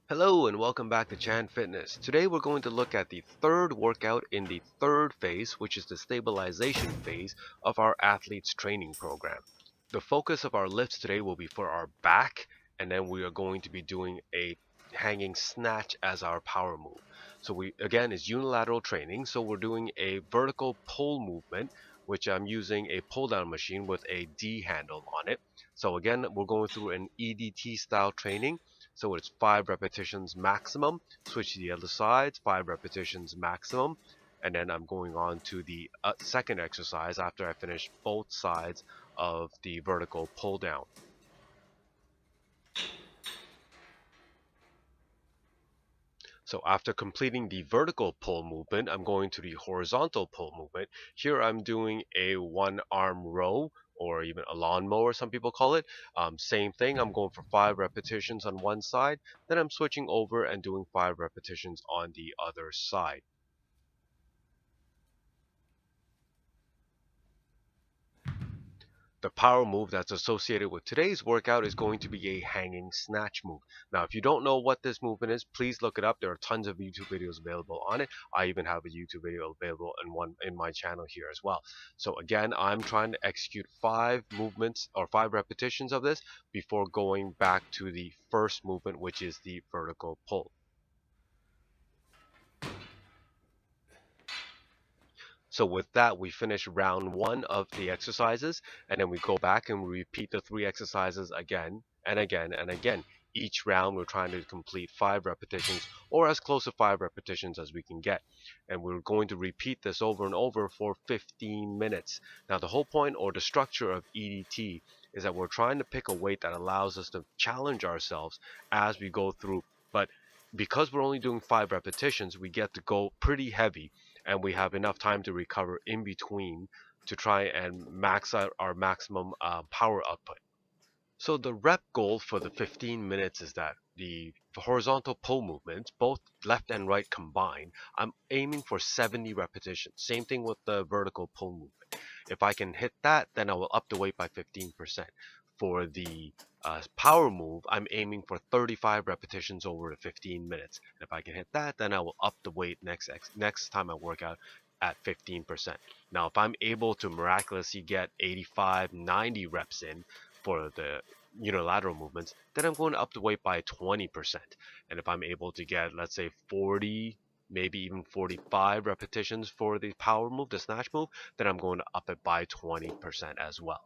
Hello and welcome back to ChanFitness. Today we're going to look at the third workout in the third phase, which is the stabilization phase of our athletes training program. The focus of our lifts today will be for our back, and then we are going to be doing a hanging snatch as our power move. So again, is unilateral training. So we're doing a vertical pull movement, which I'm using a pull down machine with a D handle on it. So again, we're going through an EDT style training. So it's 5 repetitions maximum. Switch to the other sides, 5 repetitions maximum. And then I'm going on to the second exercise after I finish both sides of the vertical pull down. So after completing the vertical pull movement, I'm going to the horizontal pull movement. Here I'm doing a one arm row or even a lawnmower, some people call it. Same thing, I'm going for 5 repetitions on one side, then I'm switching over and doing 5 repetitions on the other side. The power move that's associated with today's workout is going to be a hanging snatch move. Now, if you don't know what this movement is, please look it up. There are tons of YouTube videos available on it. I even have a YouTube video available in my channel here as well. So again, I'm trying to execute 5 movements or 5 repetitions of this before going back to the first movement, which is the vertical pull. So with that, we finish round 1 of the exercises, and then we go back and we repeat the 3 exercises again and again and again. Each round, we're trying to complete 5 repetitions or as close to 5 repetitions as we can get. And we're going to repeat this over and over for 15 minutes. Now, the whole point or the structure of EDT is that we're trying to pick a weight that allows us to challenge ourselves as we go through. But because we're only doing 5 repetitions, we get to go pretty heavy and we have enough time to recover in between to try and max out our maximum power output. So the rep goal for the 15 minutes is that the horizontal pull movements, both left and right combined, I'm aiming for 70 repetitions. Same thing with the vertical pull movement. If I can hit that, then I will up the weight by 15%. For the power move, I'm aiming for 35 repetitions over the 15 minutes. And if I can hit that, then I will up the weight next time I work out at 15%. Now, if I'm able to miraculously get 85, 90 reps in for the unilateral movements, then I'm going to up the weight by 20%. And if I'm able to get, let's say, 40, maybe even 45 repetitions for the power move, the snatch move, then I'm going to up it by 20% as well.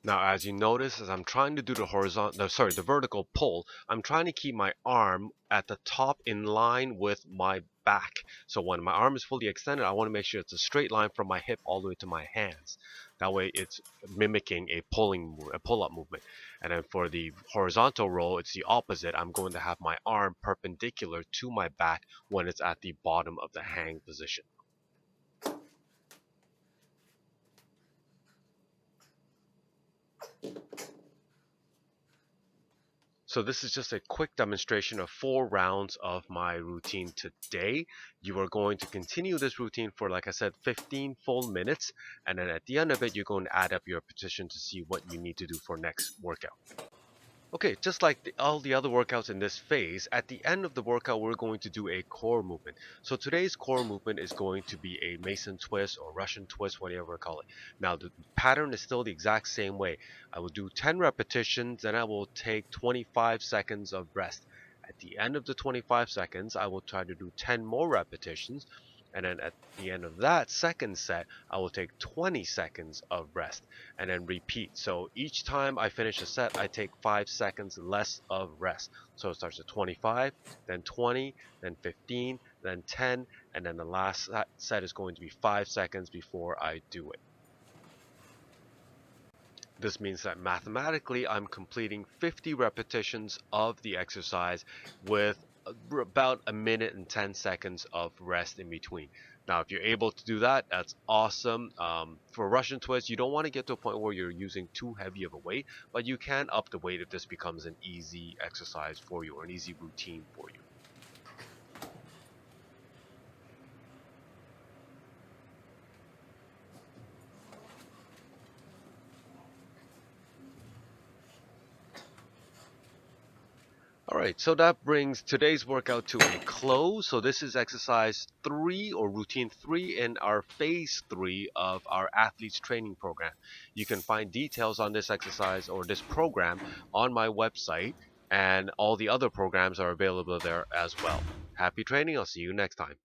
Now, as you notice, as I'm trying to do the vertical pull, I'm trying to keep my arm at the top in line with my back. So when my arm is fully extended, I want to make sure it's a straight line from my hip all the way to my hands. That way it's mimicking a pull-up movement. And then for the horizontal roll, it's the opposite. I'm going to have my arm perpendicular to my back when it's at the bottom of the hang position. So this is just a quick demonstration of 4 rounds of my routine today. You are going to continue this routine for, like I said, 15 full minutes. And then at the end of it, you're going to add up your repetition to see what you need to do for next workout. Okay, just like all the other workouts in this phase, at the end of the workout, we're going to do a core movement. So today's core movement is going to be a Mason twist or Russian twist, whatever you call it. Now, the pattern is still the exact same way. I will do 10 repetitions, then I will take 25 seconds of rest. At the end of the 25 seconds, I will try to do 10 more repetitions. And then at the end of that second set, I will take 20 seconds of rest and then repeat. So each time I finish a set, I take 5 seconds less of rest. So it starts at 25, then 20, then 15, then 10, and then the last set is going to be 5 seconds before I do it. This means that mathematically I'm completing 50 repetitions of the exercise with about a minute and 10 seconds of rest in between. Now, if you're able to do that, that's awesome. For Russian twist, you don't want to get to a point where you're using too heavy of a weight, but you can up the weight if this becomes an easy exercise for you or an easy routine for you. All right, so that brings today's workout to a close. So this is exercise 3 or routine 3 in our phase 3 of our athletes training program. You can find details on this exercise or this program on my website, and all the other programs are available there as well. Happy training. I'll see you next time.